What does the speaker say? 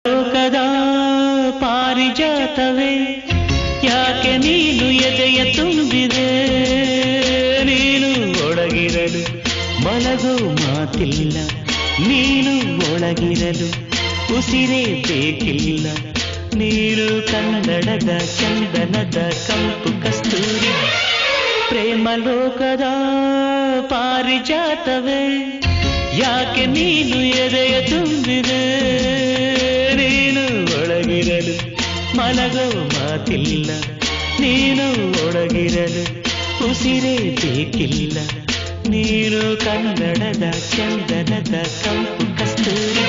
ಲೋಕದ ಪಾರಿಜಾತವೇ ಯಾಕೆ ನೀನು ಎದೆಯ ತುಂಬಿದೆ ನೀನು ಒಳಗಿರಲು ಮಲಗೋ ಮಾತಿಲ್ಲ ನೀನು ಒಳಗಿರಲು ಉಸಿರೇ ಬೇಕಿಲ್ಲ ನೀನು ಕನ್ನಡದ ಚಂದನದ ಕಂಪು ಕಸ್ತೂರಿ ಪ್ರೇಮ ಲೋಕದ ಪಾರಿಜಾತವೇ ಯಾಕೆ ನೀನು ಎದೆಯ ತುಂಬಿದೆ ನೀನು ಒಳಗಿರಲು ಮಲಗೋ ಮಾತಿಲ್ಲ ನೀನು ಒಳಗಿರಲು ಉಸಿರೇ ಬೇಕಿಲ್ಲ ನೀನು ಕನ್ನಡದ ಚಂದನದ ಕಂಪು ಕಸ್ತೂರಿ